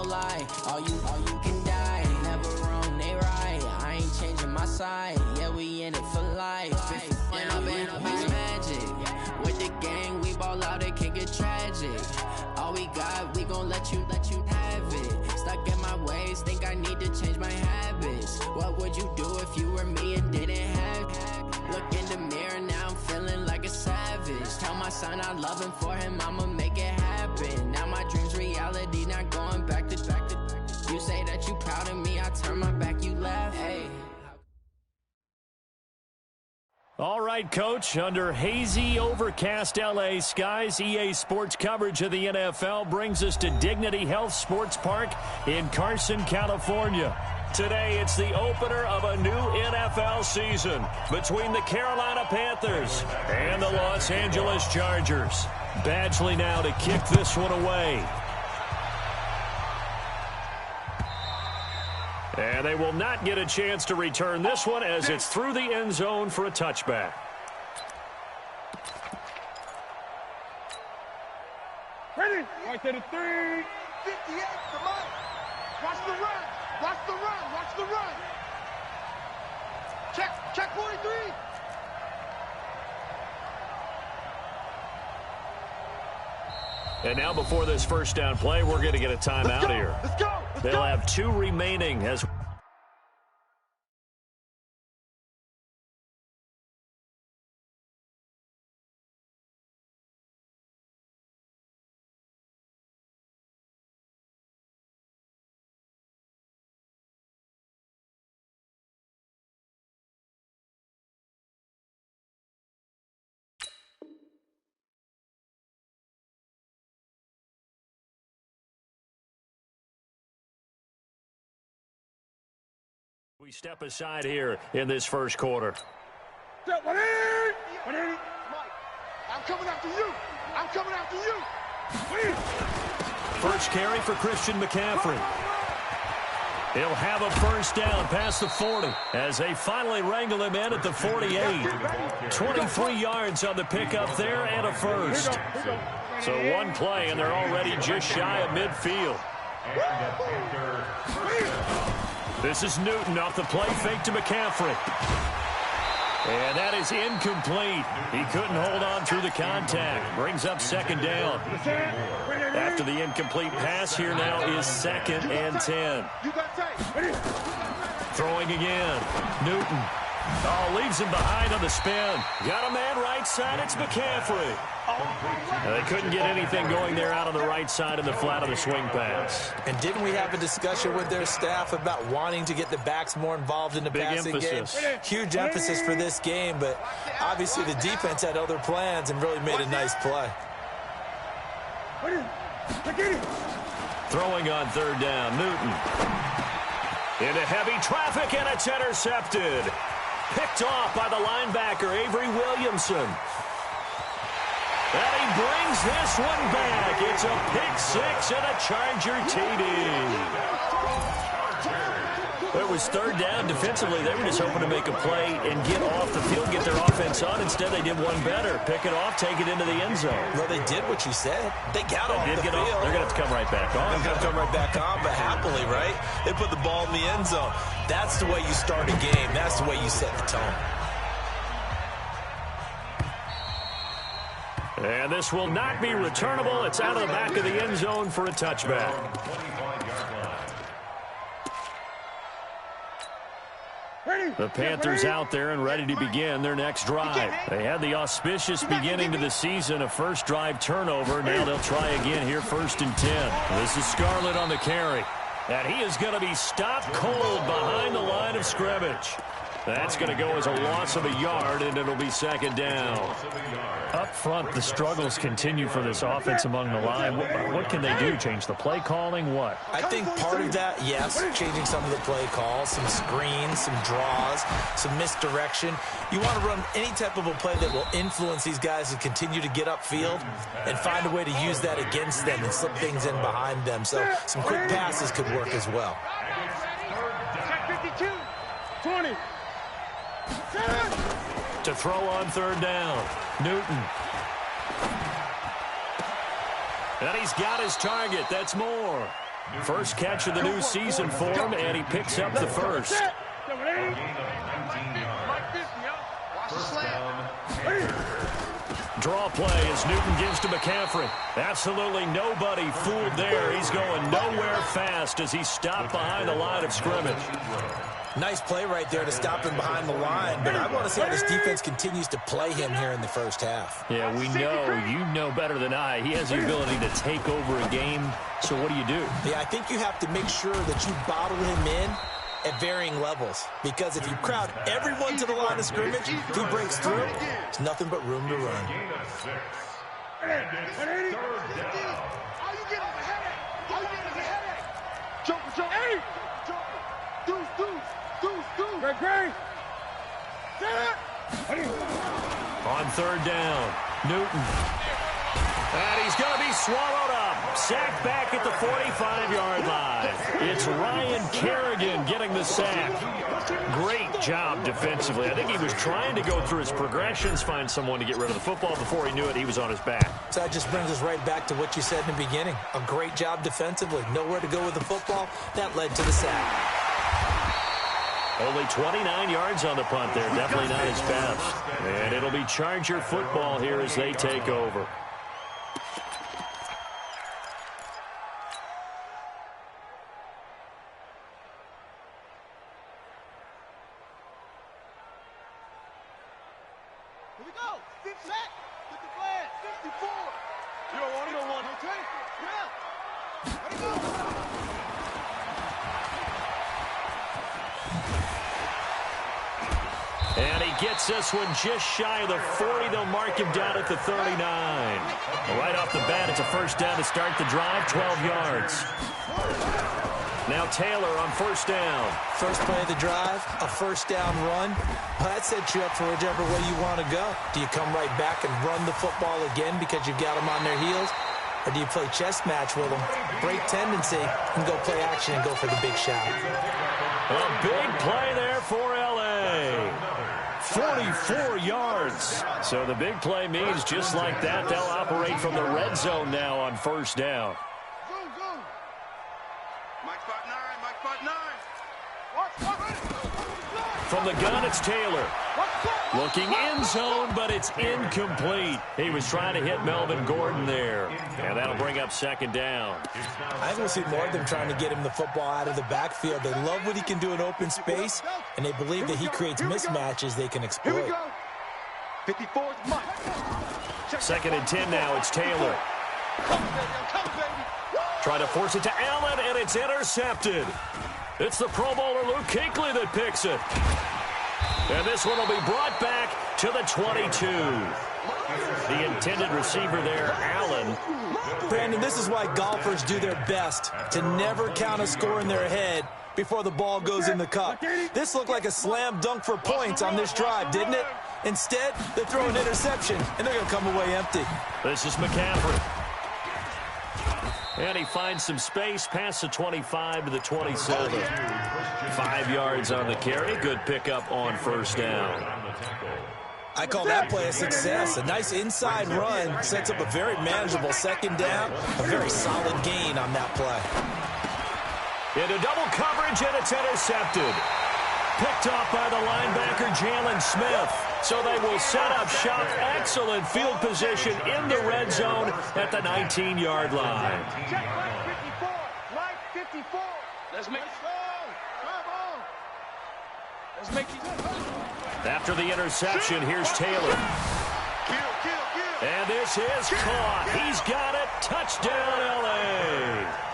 no lie. All you can die. Never wrong, they right. I ain't changing my side. Yeah, we in it for life. And I've been magic. With the gang, we ball out, it can get tragic. All we got, we gon' let you have it. Stuck in my ways, think I need to change my habits. What would you do if you were me and didn't have it? Look in the mirror, now I'm feeling like a savage. Tell my son I love him, for him I'ma make it happen. Now my dream's reality, not going back to. You say that you proud of me, I turn my back, you laugh. Hey. All right, Coach, under hazy, overcast L.A. skies, EA Sports coverage of the NFL brings us to Dignity Health Sports Park in Carson, California. Today, it's the opener of a new NFL season between the Carolina Panthers and the Los Angeles Chargers. Badgley now to kick this one away. And they will not get a chance to return this one as it's through the end zone for a touchback. Ready? Right there to 3. 58, come on. Watch the run. Watch the run. Watch the run. Check 43. And now before this first down play, we're going to get a timeout here. Let's go. They'll have 2 remaining as we step aside here in this first quarter. I'm coming after you. I'm coming after you. First carry for Christian McCaffrey. He'll have a first down past the 40 as they finally wrangle him in at the 48. 23 yards on the pickup there and a first. So one play and they're already just shy of midfield. This is Newton off the play fake to McCaffrey. And that is incomplete. He couldn't hold on through the contact. Brings up second down. After the incomplete pass, here now is 2nd and 10. Throwing again. Newton. Oh, leaves him behind on the spin. Got a man right side. It's McCaffrey. They couldn't get anything going there out on the right side in the flat of the swing pass. And didn't we have a discussion with their staff about wanting to get the backs more involved in the passing game? Huge emphasis for this game, but obviously the defense had other plans and really made a nice play. Throwing on 3rd down, Newton. Into heavy traffic, and it's intercepted. Picked off by the linebacker, Avery Williamson. And he brings this one back. It's a pick 6 and a Charger TD. It was 3rd down. Defensively, they were just hoping to make a play and get off the field, get their offense on. Instead, they did one better. Pick it off, take it into the end zone. Well, they did what you said. They got off the field. They're going to have to come right back on. They're going to come right back on, but happily, right? They put the ball in the end zone. That's the way you start a game. That's the way you set the tone. And this will not be returnable. It's out of the back of the end zone for a touchback. The Panthers out there and ready to begin their next drive. They had the auspicious beginning to the season, a first drive turnover. Now they'll try again here, 1st and 10. This is Scarlett on the carry. And he is going to be stopped cold behind the line of scrimmage. That's going to go as a loss of a yard, and it'll be 2nd down. Up front, the struggles continue for this offense among the line. What can they do? Change the play calling? What? I think part of that, yes, changing some of the play calls, some screens, some draws, some misdirection. You want to run any type of a play that will influence these guys to continue to get upfield and find a way to use that against them and slip things in behind them. So some quick passes could work as well. 52, 20. To throw on 3rd down, Newton. And he's got his target. That's Moore. First catch of the new season for him, and he picks up the first. Draw play as Newton gives to McCaffrey. Absolutely nobody fooled there. He's going nowhere fast as he's stopped behind the line of scrimmage. Nice play right there to stop him behind the line, but I want to see how this defense continues to play him here in the first half. Yeah, we know. You know better than I. He has the ability to take over a game, so what do you do? Yeah, I think you have to make sure that you bottle him in at varying levels, because if you crowd everyone to the line of scrimmage, if he breaks through, there's nothing but room to run. On third down, Newton. And he's going to be swallowed up. Sacked back at the 45-yard line. It's Ryan Kerrigan getting the sack. Great job defensively. I think he was trying to go through his progressions, find someone to get rid of the football. Before he knew it, he was on his back. So that just brings us right back to what you said in the beginning. A great job defensively. Nowhere to go with the football. That led to the sack. Only 29 yards on the punt there. Definitely not his best. And it'll be Charger football here as they take over. Here we go. Set. Get the flag. 54. You don't want it. You don't want it. Take it. Yeah. Ready to go. And he gets this one just shy of the 40. They'll mark him down at the 39. Right off the bat, it's a first down to start the drive, 12 yards. Now Taylor on first down. First play of the drive, a first down run. Well, that sets you up for whichever way you want to go. Do you come right back and run the football again because you've got them on their heels? Or do you play chess match with them, break tendency, and go play action and go for the big shot? A big play there for L.A. 44 yards. So the big play means just like that, they'll operate from the red zone now on first down. From the gun, it's Taylor. Looking end zone, but it's incomplete. He was trying to hit Melvin Gordon there. And that'll bring up second down. I think we'll see more of them trying to get him the football out of the backfield. They love what he can do in open space, and they believe that he creates mismatches they can exploit. 54 is Mike. Second and 10 now, it's Taylor. Trying to force it to Allen, and it's intercepted. It's the Pro Bowler Luke Kuechly that picks it. And this one will be brought back to the 22. The intended receiver there, Allen. Brandon, this is why golfers do their best to never count a score in their head before the ball goes in the cup. This looked like a slam dunk for points on this drive, didn't it? Instead, they throw an interception, and they're going to come away empty. This is McCaffrey. And he finds some space past the 25 to the 27. 5 yards on the carry. Good pickup on first down. I call that play a success. A nice inside run sets up a very manageable second down. A very solid gain on that play. Into double coverage, and it's intercepted. Picked off by the linebacker, Jalen Smith. So they will set up shop. Excellent field position in the red zone at the 19-yard line. Check line 54. Line 54. Let's make it. Let's make it. After the interception, here's Taylor. And this is caught. He's got it. Touchdown, L.A.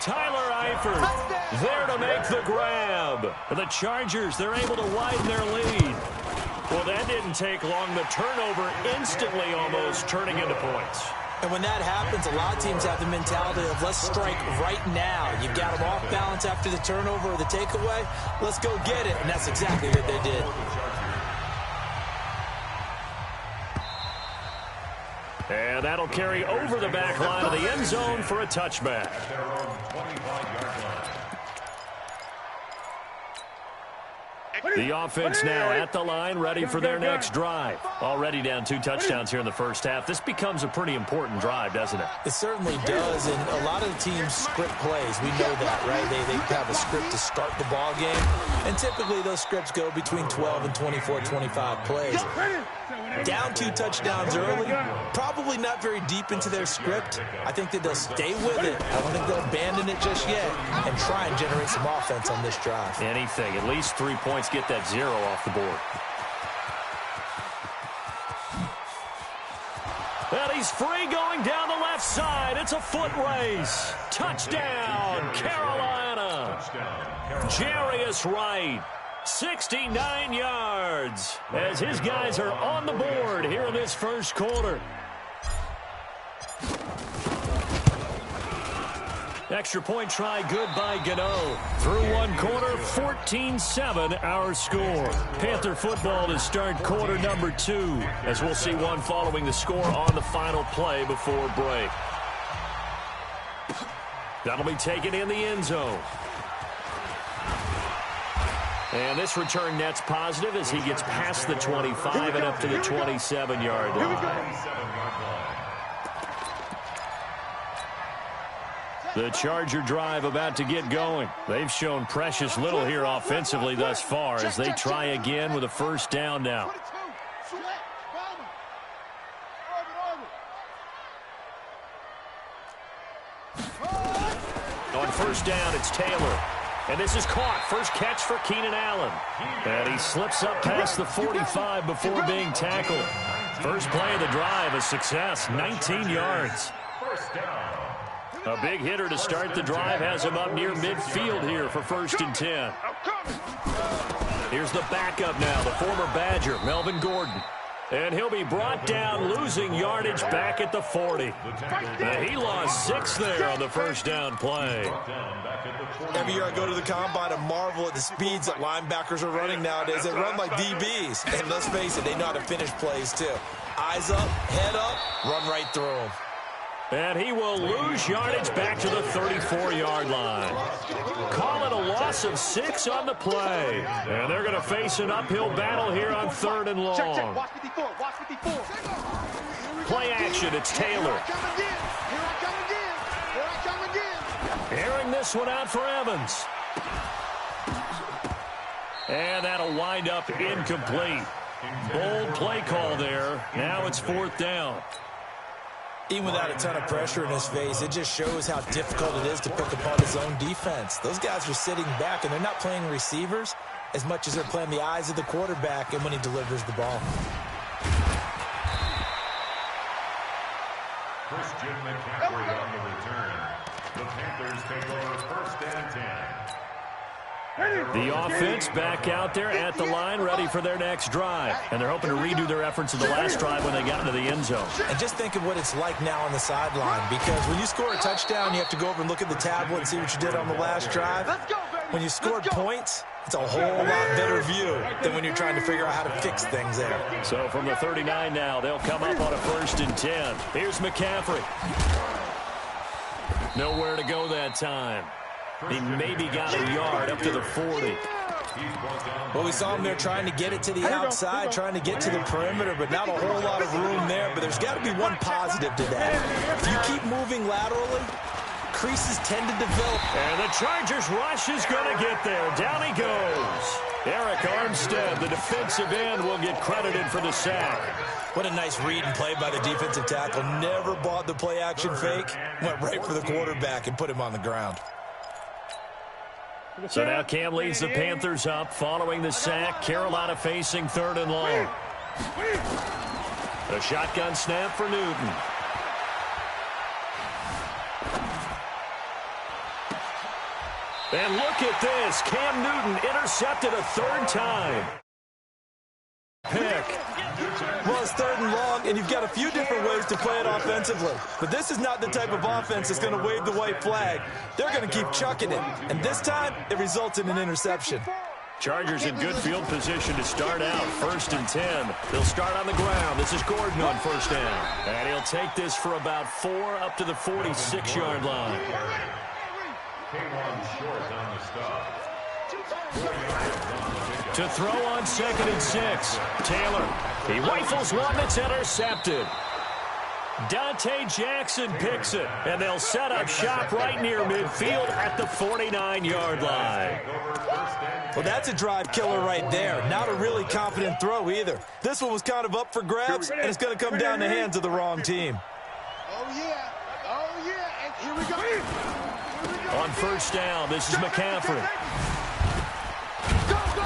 Tyler Eifert there to make the grab. The Chargers, they're able to widen their lead. Well, that didn't take long. The turnover instantly almost turning into points. And when that happens, a lot of teams have the mentality of let's strike right now. You've got them off balance after the turnover or the takeaway. Let's go get it. And that's exactly what they did. And that'll carry over the back line of the end zone for a touchback. The offense now at the line, ready for their next drive. Already down 2 touchdowns here in the first half. This becomes a pretty important drive, doesn't it? It certainly does, and a lot of the teams script plays. We know that, right? They have a script to start the ball game, and typically those scripts go between 12 and 24, 25 plays. Down 2 touchdowns early, probably not very deep into their script. I think that they'll stay with it. I don't think they'll abandon it just yet and try and generate some offense on this drive. Anything, at least 3 points, get that 0 off the board. And he's free going down the left side. It's a foot race. Touchdown, Carolina. Jarius Wright. 69 yards as his guys are on the board here in this first quarter. Extra point try good by Gano. Through 1 quarter, 14-7 our score. Panther football to start quarter number 2 as we'll see one following the score on the final play before break. That'll be taken in the end zone. And this return net's positive as he gets past the 25 and up to the 27-yard line. The Charger drive about to get going. They've shown precious little here offensively thus far as they try again with a first down now. On first down, it's Taylor. And this is caught. First catch for Keenan Allen. And he slips up past the 45 before being tackled. First play of the drive, a success, 19 yards. A big hitter to start the drive has him up near midfield here for 1st and 10. Here's the backup now, the former Badger, Melvin Gordon. And he'll be brought down, losing yardage back at the 40. He lost 6 there on the first down play. Every year I go to the combine and marvel at the speeds that linebackers are running nowadays. They run like DBs. And let's face it, they know how to finish plays too. Eyes up, head up, run right through them. And he will lose yardage back to the 34-yard line. Call it a loss of 6 on the play. And they're going to face an uphill battle here on 3rd and long. Check. Watch 54. Watch 54. Play action, it's Taylor. Here I come again. Airing this one out for Evans. And that'll wind up incomplete. Bold play call there. Now it's 4th down. Even without a ton of pressure in his face, it just shows how difficult it is to pick apart his own defense. Those guys are sitting back, and they're not playing receivers as much as they're playing the eyes of the quarterback and when he delivers the ball. Christian McCaffrey on the return. The Panthers take over 1st and 10. The offense back out there at the line, ready for their next drive. And they're hoping to redo their efforts in the last drive when they got into the end zone. And just think of what it's like now on the sideline, because when you score a touchdown, you have to go over and look at the tablet and see what you did on the last drive. When you scored points, it's a whole lot better view than when you're trying to figure out how to fix things there. So from the 39 now, they'll come up on a 1st and 10. Here's McCaffrey. Nowhere to go that time. He maybe got a yard up to the 40. Well, we saw him there trying to get it to the outside, trying to get to the perimeter, but not a whole lot of room there. But there's got to be one positive to that. If you keep moving laterally, creases tend to develop. And the Chargers rush is going to get there. Down he goes. Eric Armstead, the defensive end, will get credited for the sack. What a nice read and play by the defensive tackle. Never bought the play-action fake. Went right for the quarterback and put him on the ground. So now Cam leads the Panthers up following the sack. Carolina facing 3rd and long. A shotgun snap for Newton. And look at this. Cam Newton intercepted a 3rd time. Pick. Well, it's 3rd and long, and you've got a few different ways to play it offensively. But this is not the type of offense that's going to wave the white flag. They're going to keep chucking it. And this time, it results in an interception. Chargers in good field position to start out. 1st and 10. They'll start on the ground. This is Gordon on 1st down. And he'll take this for about 4 up to the 46-yard line. Came on short on the stop. To throw on 2nd and 6. Taylor. He rifles one that's intercepted. Dante Jackson picks it, and they'll set up shop right near midfield at the 49-yard line. Well, that's a drive killer right there. Not a really confident throw either. This one was kind of up for grabs, and it's going to come down the hands of the wrong team. Oh, yeah. Oh, yeah. And here we go. On 1st down, this is McCaffrey.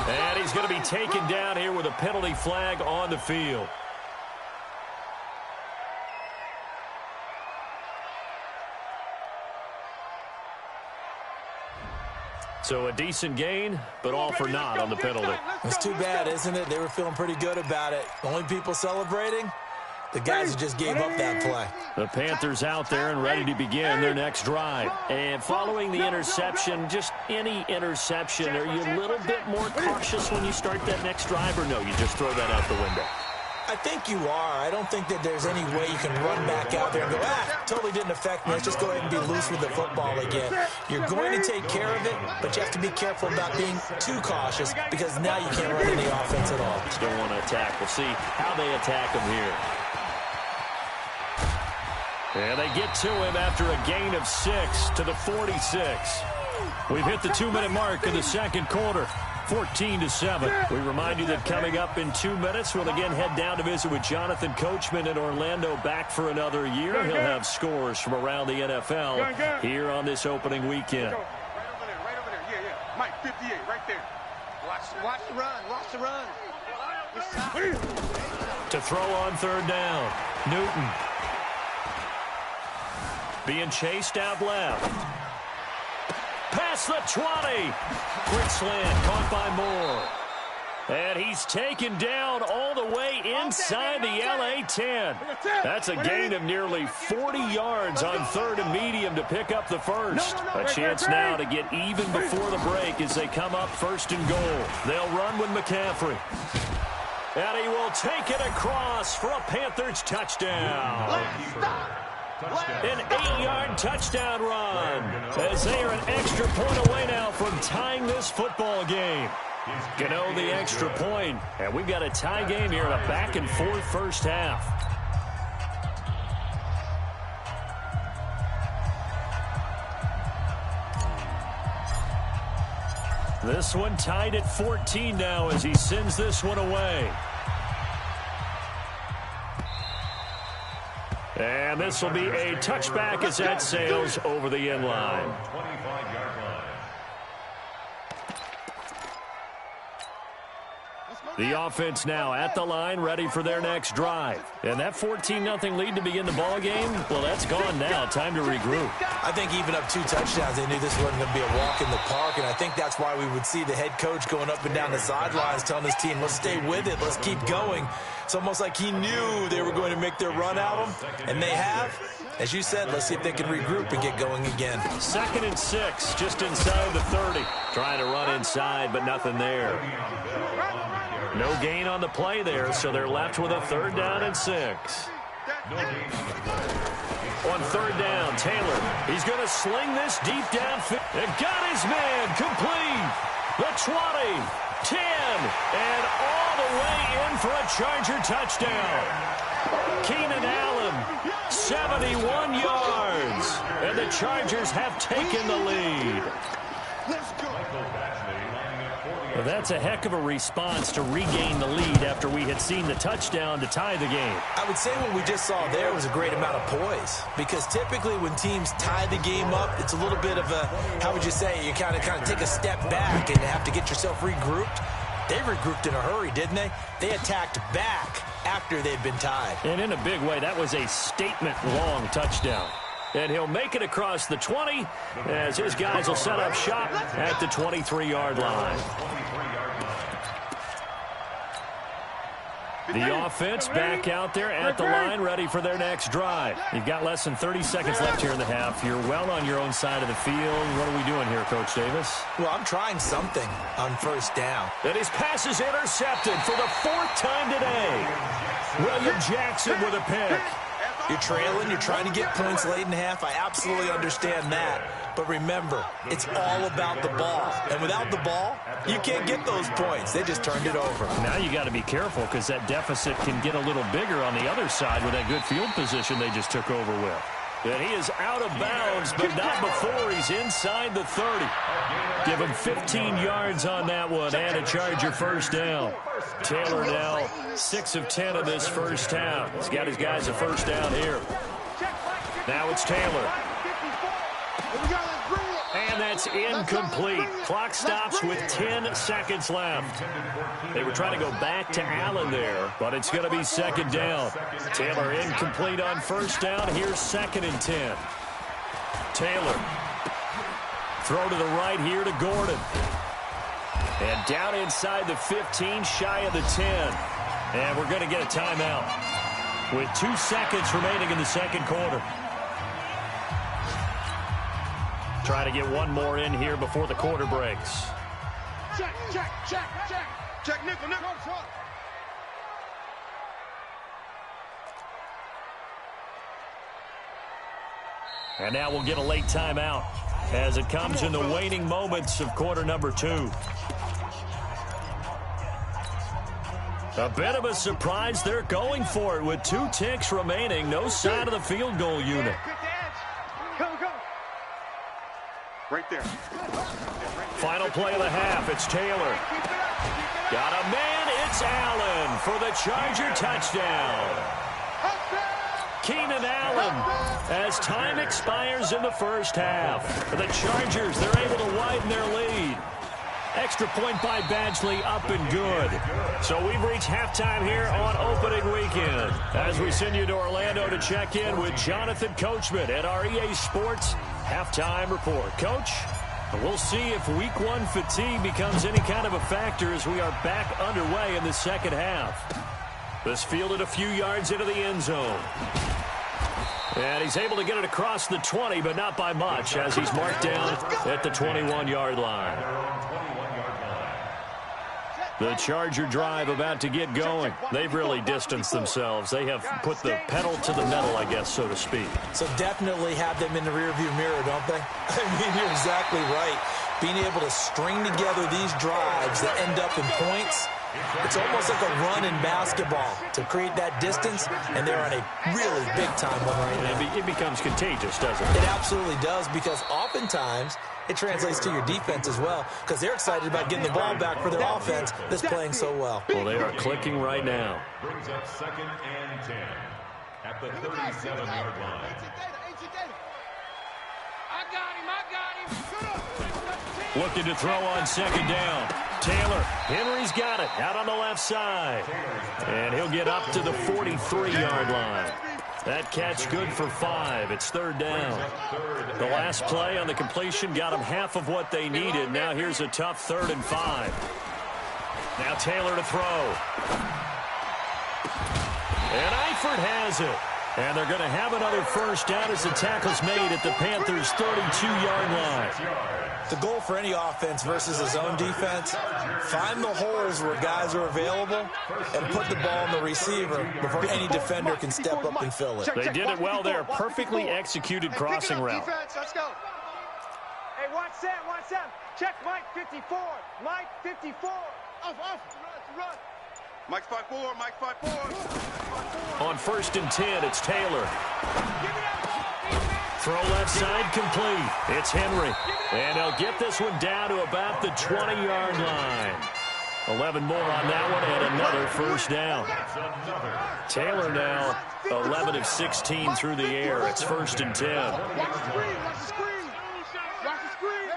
And he's going to be taken down here with a penalty flag on the field. So a decent gain, but all for naught on the penalty. It's too bad, isn't it? They were feeling pretty good about it. The only people celebrating, the guys who just gave up that play. The Panthers out there and ready to begin their next drive. And following the interception, just any interception, are you a little bit more cautious when you start that next drive, or no, you just throw that out the window? I think you are. I don't think that there's any way you can run back out there and go, totally didn't affect me. Let's just go ahead and be loose with the football again. You're going to take care of it, but you have to be careful about being too cautious because now you can't run any offense at all. Still want to attack. We'll see how they attack him here. And they get to him after a gain of 6 to the 46. We've hit the 2-minute mark in the second quarter. 14-7. We remind you that coming up in 2 minutes, we'll again head down to visit with Jonathan Coachman in Orlando, back for another year. He'll have scores from around the NFL here on this opening weekend. Right over there. Yeah. Mike, 58, right there. Watch the run. Watch the run. To throw on 3rd down. Newton. Being chased out left. Past the 20. Quick slant caught by Moore. And he's taken down all the way inside the LA 10. That's a gain of nearly 40 yards on 3rd and medium to pick up the first. A chance now to get even before the break as they come up 1st and goal. They'll run with McCaffrey. And he will take it across for a Panthers touchdown. An 8-yard touchdown run as they are an extra point away now from tying this football game. Gano the extra point, and we've got a tie game here in a back-and-forth first half. This one tied at 14 now as he sends this one away. And this will be a touchback as that sails over the end line. The offense now at the line, ready for their next drive. And that 14-0 lead to begin the ball game, well, that's gone now. Time to regroup. I think even up 2 touchdowns, they knew this wasn't going to be a walk in the park, and I think that's why we would see the head coach going up and down the sidelines telling his team, let's stay with it, let's keep going. It's almost like he knew they were going to make their run at him, and they have. As you said, let's see if they can regroup and get going again. 2nd and 6, just inside the 30. Trying to run inside, but nothing there. No gain on the play there, so they're left with a 3rd down and 6. On 3rd down, Taylor, he's going to sling this deep downfield. And got his man complete. The 20, 10, and all the way in for a Charger touchdown. Keenan Allen, 71 yards. And the Chargers have taken the lead. Let's go. Well, that's a heck of a response to regain the lead after we had seen the touchdown to tie the game. I would say what we just saw there was a great amount of poise, because typically when teams tie the game up, it's a little bit of a, how would you say, you kind of take a step back and have to get yourself regrouped. They regrouped in a hurry, didn't they? They attacked back after they'd been tied. And in a big way, that was a statement-long touchdown. And he'll make it across the 20 as his guys will set up shop at the 23-yard line. The offense back out there at the line, ready for their next drive. You've got less than 30 seconds left here in the half. You're well on your own side of the field. What are we doing here, Coach Davis? Well, I'm trying something on 1st down. And his pass is intercepted for the 4th time today. William Jackson with a pick. You're trailing, you're trying to get points late in half. I absolutely understand that. But remember, it's all about the ball. And without the ball, you can't get those points. They just turned it over. Now you got to be careful because that deficit can get a little bigger on the other side with that good field position they just took over with. And he is out of bounds, but not before he's inside the 30. Give him 15 yards on that one and a Charger first down. Taylor now 6 of 10 of this first half. He's got his guys a first down here. Now it's Taylor. And that's incomplete. Clock stops with 10 seconds left. They were trying to go back to Allen there, but it's going to be second down. Taylor incomplete on first down. Here's 2nd and 10. Taylor. Throw to the right here to Gordon. And down inside the 15, shy of the 10. And we're going to get a timeout with 2 seconds remaining in the second quarter. Try to get one more in here before the quarter breaks. Check, check, check, check. Check, nickel, nickel. And now we'll get a late timeout as it comes in the waning moments of quarter number 2. A bit of a surprise. They're going for it with 2 ticks remaining. No sign of the field goal unit. Right there. Final play of the half. It's Taylor. Got a man. It's Allen for the Charger touchdown. Keenan Allen as time expires in the first half. For the Chargers, they're able to widen their lead. Extra point by Badgley, up and good. So we've reached halftime here on opening weekend. As we send you to Orlando to check in with Jonathan Coachman at our EA Sports Halftime Report. Coach, we'll see if Week 1 fatigue becomes any kind of a factor as we are back underway in the second half. This fielded a few yards into the end zone. And he's able to get it across the 20, but not by much, as he's marked down at the 21-yard line. The Charger drive about to get going. They've really distanced themselves. They have put the pedal to the metal, I guess, so to speak. So definitely have them in the rearview mirror, don't they? I mean, you're exactly right. Being able to string together these drives that end up in points, it's almost like a run in basketball to create that distance, and they're on a really big-time one right now. It becomes contagious, doesn't it? It absolutely does, because oftentimes it translates to your defense as well, because they're excited about getting the ball back for their offense that's playing so well. Well, they are clicking right now. Brings up 2nd and 10 at the 37-yard line. I got him. Looking to throw on second down. Taylor, Henry's got it out on the left side. And he'll get up to the 43-yard line. That catch good for 5. It's 3rd down. The last play on the completion got them half of what they needed. Now here's a tough 3rd and 5. Now Taylor to throw. And Eifert has it. And they're going to have another first down as the tackle's made at the Panthers' 32-yard line. The goal for any offense versus a zone defense, find the holes where guys are available and put the ball on the receiver before any defender can step up and fill it. They did it well there. Perfectly executed crossing route. Let's go. Hey, watch Sam, watch Sam. Check Mike 54. Mike 54. Off. Run. Mike 5-4, Mike 5-4. On 1st and 10, it's Taylor. Throw left side complete. It's Henry. And they'll get this one down to about the 20-yard line. 11 more on that one and another first down. Taylor now 11 of 16 through the air. It's 1st and 10. Watch the screen, watch the screen. Watch the screen.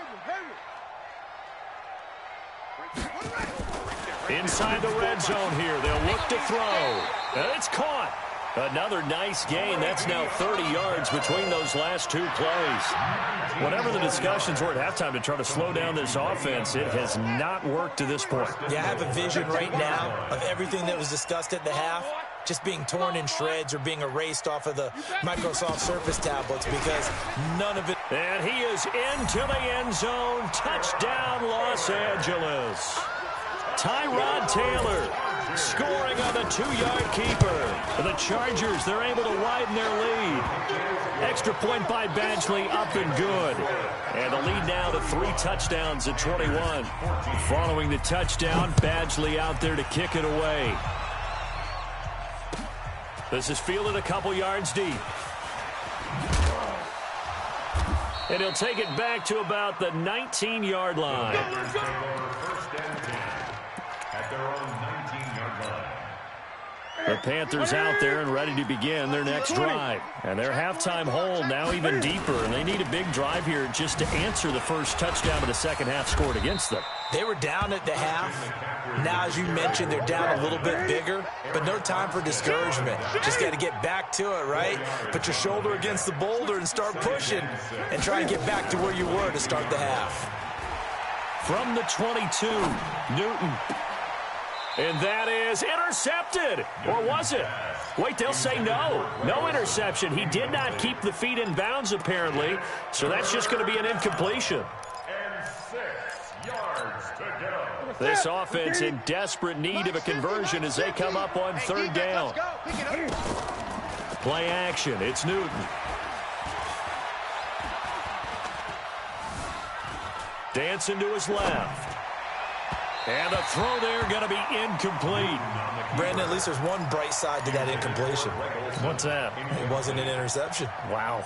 Inside the red zone here. They'll look to throw. And it's caught. Another nice gain. That's now 30 yards between those last 2 plays. Whatever the discussions were at halftime to try to slow down this offense, it has not worked to this point. Yeah, I have a vision right now of everything that was discussed at the half just being torn in shreds or being erased off of the Microsoft Surface tablets, because none of it. And he is into the end zone. Touchdown, Los Angeles. Tyrod Taylor Scoring on the 2-yard keeper. For the Chargers, they're able to widen their lead. Extra point by Badgley, up and good. And the lead now to 3 touchdowns at 21. Following the touchdown, Badgley out there to kick it away. This is fielded a couple yards deep. And he'll take it back to about the 19-yard line. First and 10 at their own 19-yard line. The Panthers out there and ready to begin their next drive. And their halftime hold now even deeper. And they need a big drive here just to answer the first touchdown of the second half scored against them. They were down at the half. Now, as you mentioned, they're down a little bit bigger, but no time for discouragement. Just got to get back to it, right? Put your shoulder against the boulder and start pushing and try and get back to where you were to start the half. From the 22, Newton. And that is intercepted. Or was it? Wait, they'll say no. No interception. He did not keep the feet in bounds, apparently. So that's just going to be an incompletion. And 6 yards to go. This offense in desperate need of a conversion as they come up on third down. Play action. It's Newton. Dancing to his left. And a throw there going to be incomplete. Brandon, at least there's one bright side to that incompletion. What's that? It wasn't an interception. Wow.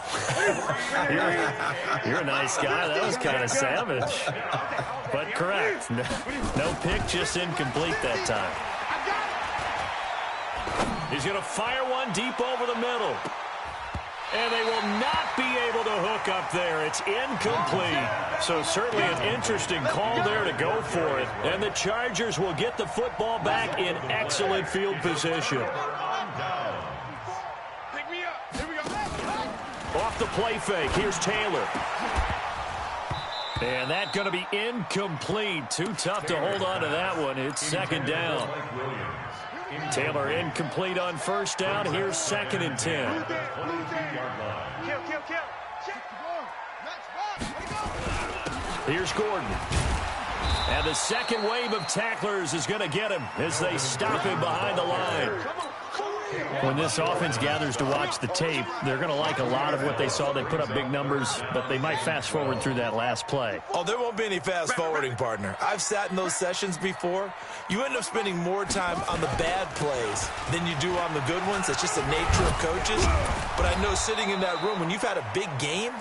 You're a nice guy. That was kind of savage. But correct. No pick, just incomplete that time. He's going to fire one deep over the middle. And they will not be able to hook up there. It's incomplete. So certainly an interesting call there to go for it. And the Chargers will get the football back in excellent field position. Off the play fake. Here's Taylor. And that's going to be incomplete. Too tough to hold on to that one. It's second down. Taylor incomplete on first down. Here's second and 10. Here's Gordon. And the second wave of tacklers is going to get him as they stop him behind the line. When this offense gathers to watch the tape, they're going to like a lot of what they saw. They put up big numbers, but they might fast forward through that last play. Oh, there won't be any fast forwarding, partner. I've sat in those sessions before. You end up spending more time on the bad plays than you do on the good ones. It's just the nature of coaches. But I know sitting in that room, when you've had a big game,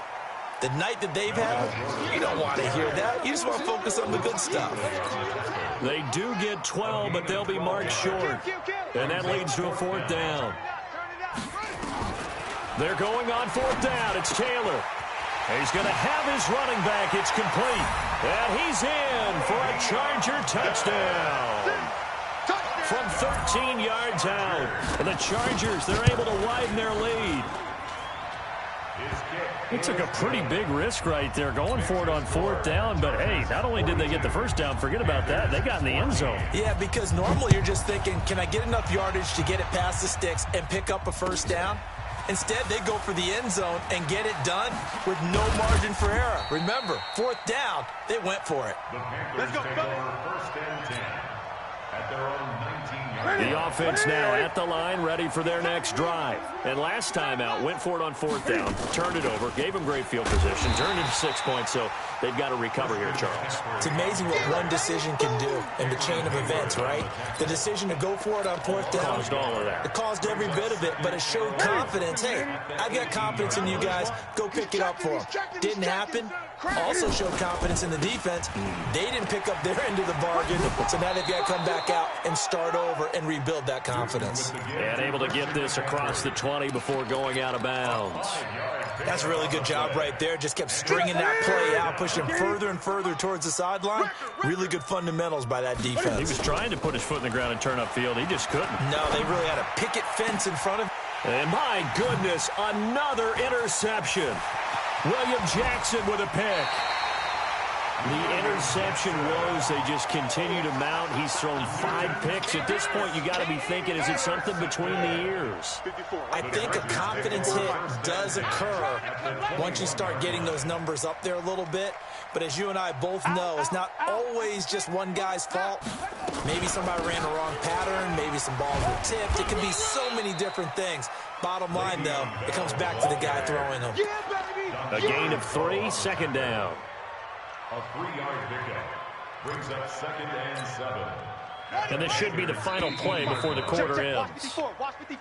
the night that they've had, you don't want to hear that. You just want to focus on the good stuff. They do get 12, but they'll be marked short. And that leads to a fourth down. They're going on fourth down. It's Taylor. He's going to have his running back. It's complete. And he's in for a Charger touchdown. From 13 yards out. And the Chargers, they're able to widen their lead. He took a pretty big risk right there going for it on fourth down. But, hey, not only did they get the first down, forget about that. They got in the end zone. Yeah, because normally you're just thinking, can I get enough yardage to get it past the sticks and pick up a first down? Instead, they go for the end zone and get it done with no margin for error. Remember, fourth down, they went for it. Let's go. First and 10 at their own 19-yard line. The offense now at the line, ready for their next drive. And last time out, went for it on fourth down, turned it over, gave them great field position, turned into 6 points, so they've got to recover here, Charles. It's amazing what one decision can do in the chain of events, right? The decision to go for it on fourth down. Caused all of that. It caused every bit of it, but it showed confidence. Hey, I've got confidence in you guys. Go pick it up for them. Didn't happen. Also showed confidence in the defense. They didn't pick up their end of the bargain, so now they've got to come back out and start over and rebuild that confidence. And able to get this across the 20 before going out of bounds. That's a really good job right there. Just kept stringing that play out, pushing further and further towards the sideline. Really good fundamentals by that defense. He was trying to put his foot in the ground and turn upfield. He just couldn't. No, they really had a picket fence in front of him. And my goodness, another interception. William Jackson with a pick. The interception woes, they just continue to mount. He's thrown 5 picks. At this point, you got to be thinking, is it something between the ears? I think a confidence hit does occur once you start getting those numbers up there a little bit. But as you and I both know, it's not always just one guy's fault. Maybe somebody ran the wrong pattern. Maybe some balls were tipped. It could be so many different things. Bottom line, though, it comes back to the guy throwing them. A gain of 3, second down. A 3-yard pickup brings up 2nd and 7. And this should be the final play before the quarter ends.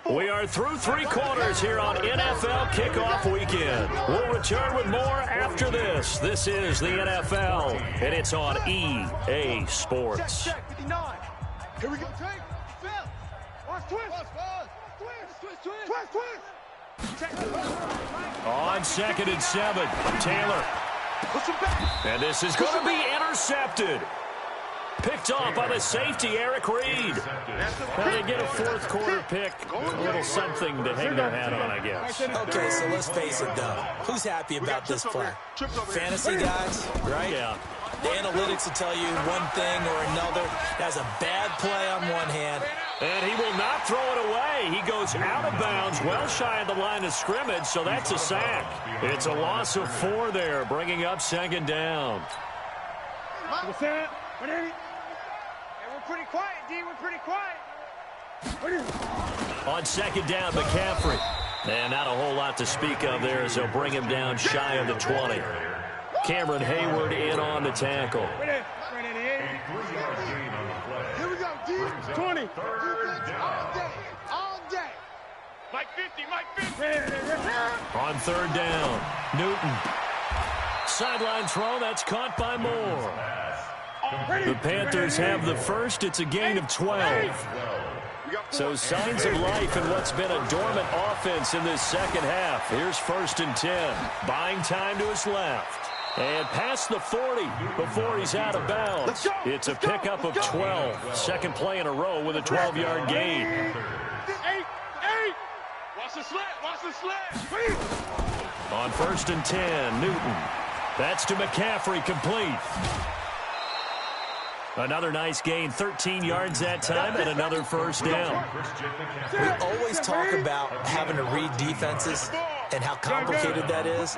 We are through 3 quarters here on NFL Kickoff Weekend. We'll return with more after this. This is the NFL, and it's on EA Sports. Check, 59. Here we go. Watch twist. On 2nd and 7, Taylor. And this is going to be intercepted. Picked off by the safety, Eric Reed. Now they get a 4th quarter pick. A little something to hang their hat on, I guess. Okay, so let's face it, though. Who's happy about this play? Fantasy guys, right? Yeah. The analytics will tell you one thing or another. That's a bad play on one hand. And he will not throw it away. He goes out of bounds, well shy of the line of scrimmage, so that's a sack. It's a loss of 4 there, bringing up 2nd down. We're pretty quiet, D. We're pretty quiet. On 2nd down, McCaffrey. And not a whole lot to speak of there as they'll bring him down shy of the 20. Cameron Hayward in on the tackle. Here we go, D. 20. All day. Mike 50. On 3rd down, Newton. Sideline throw, that's caught by Moore. The Panthers have the first. It's a gain of 12. So signs of life in what's been a dormant offense in this second half. Here's 1st and 10. Buying time to his left. And past the 40 before he's out of bounds. It's a pickup of 12. Second play in a row with a 12-yard gain. 8. Watch the slant. On 1st and 10, Newton. That's to McCaffrey, complete. Another nice gain, 13 yards that time, and another 1st down. We always talk about having to read defenses and how complicated that is.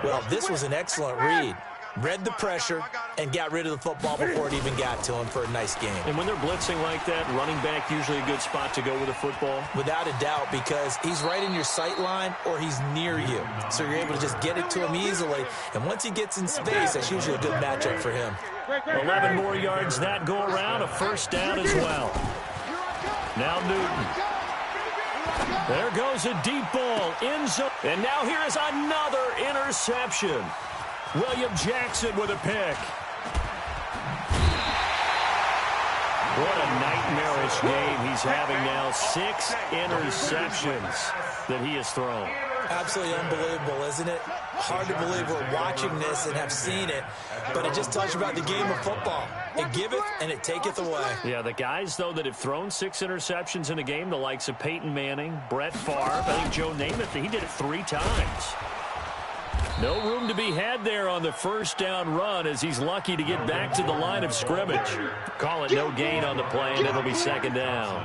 Well, this was an excellent read. Read the pressure and got rid of the football before it even got to him for a nice game. And when they're blitzing like that, running back usually a good spot to go with the football? Without a doubt, because he's right in your sight line or he's near you. So you're able to just get it to him easily. And once he gets in space, that's usually a good matchup for him. 11 more yards that go around, a 1st down as well. Now Newton. There goes a deep ball, end zone. And now here is another interception. William Jackson with a pick. What a nightmarish game he's having now. 6 interceptions that he has thrown. Absolutely unbelievable, isn't it? Hard to believe we're watching this and have seen it, but it just tells you about the game of football. It giveth and it taketh away. Yeah, the guys, though, that have thrown 6 interceptions in a game, the likes of Peyton Manning, Brett Favre, I think Joe Namath, he did it 3 times. No room to be had there on the 1st down run as he's lucky to get back to the line of scrimmage. Call it no gain on the play, and it'll be 2nd down.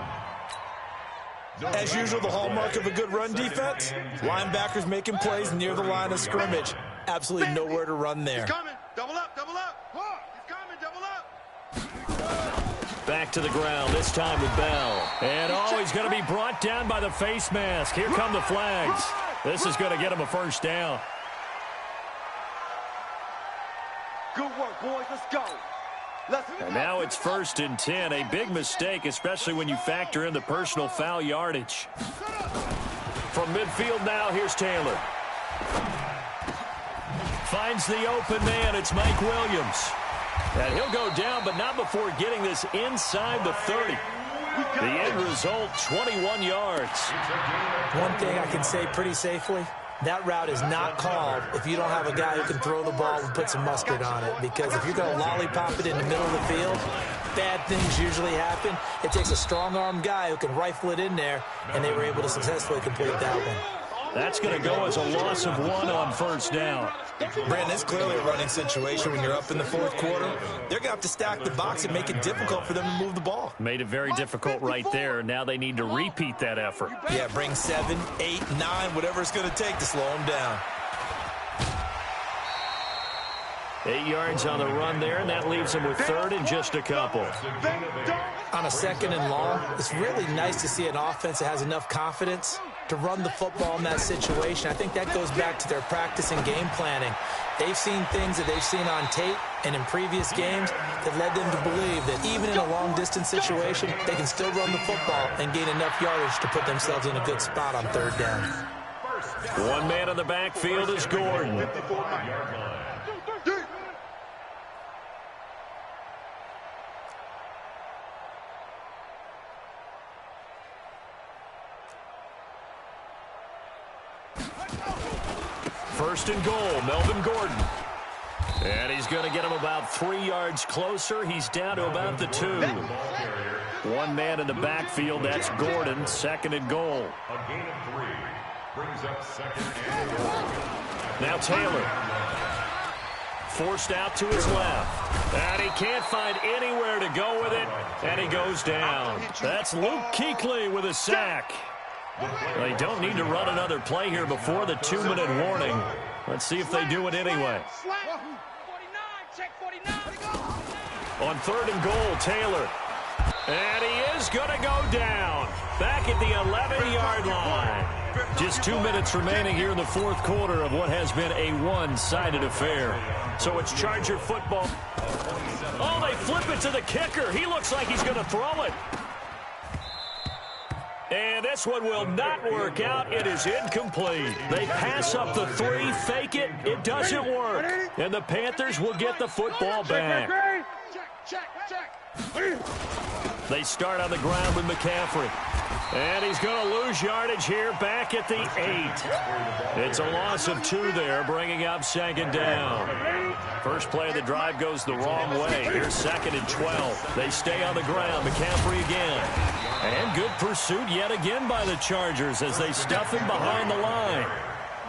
As usual, the hallmark of a good run defense, linebackers making plays near the line of scrimmage. Absolutely nowhere to run there. He's coming. Double up. He's coming. Double up. Back to the ground, this time with Bell. And he's going to be brought down by the face mask. Here come the flags. This is going to get him a 1st down. Good work, boys. Let's go. And now it's 1st and 10. A big mistake, especially when you factor in the personal foul yardage. From midfield now, here's Taylor. Finds the open man. It's Mike Williams. And he'll go down, but not before getting this inside the 30. The end result, 21 yards. One thing I can say pretty safely, that route is not called if you don't have a guy who can throw the ball and put some mustard on it. Because if you're going to lollipop it in the middle of the field, bad things usually happen. It takes a strong-arm guy who can rifle it in there, and they were able to successfully complete that one. That's going to go as a loss of 1 on 1st down. Brandon, it's clearly a running situation when you're up in the 4th quarter. They're going to have to stack the box and make it difficult for them to move the ball. Made it very difficult right there. Now they need to repeat that effort. Yeah, bring 7, 8, 9, whatever it's going to take to slow them down. 8 yards on the run there, and that leaves him with third and just a couple. On a 2nd and long, it's really nice to see an offense that has enough confidence to run the football in that situation. I think that goes back to their practice and game planning. They've seen things that they've seen on tape and in previous games that led them to believe that even in a long-distance situation, they can still run the football and gain enough yardage to put themselves in a good spot on 3rd down. One man in the backfield is Gordon. First and goal, Melvin Gordon. And he's going to get him about 3 yards closer. He's down to about the 2. One man in the backfield, that's Gordon, 2nd and goal. A gain of 3 brings up 2nd and goal. Now Taylor. Forced out to his left. And he can't find anywhere to go with it. And he goes down. That's Luke Kuechly with a sack. They don't need to run another play here before the 2-minute warning. Let's see if they do it anyway. On 3rd and goal, Taylor. And he is going to go down. Back at the 11-yard line. Just 2 minutes remaining here in the 4th quarter of what has been a one-sided affair. So it's Charger football. Oh, they flip it to the kicker. He looks like he's going to throw it. And this one will not work out. It is incomplete. They pass up the 3, fake it. It doesn't work. And the Panthers will get the football back. They start on the ground with McCaffrey. And he's going to lose yardage here back at the 8. It's a loss of 2 there, bringing up 2nd down. First play of the drive goes the wrong way. Here's 2nd and 12. They stay on the ground. McCaffrey again. And good pursuit yet again by the Chargers as they stuff him behind the line.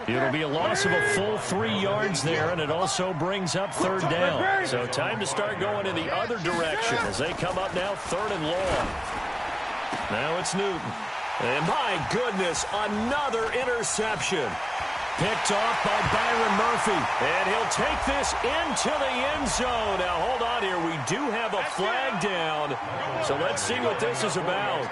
It'll be a loss of a full 3 yards there, and it also brings up 3rd down. So time to start going in the other direction as they come up now 3rd and long. Now it's Newton. And my goodness, another interception. Picked off by Byron Murphy. And he'll take this into the end zone. Now, hold on here. We do have a flag down. So let's see what this is about.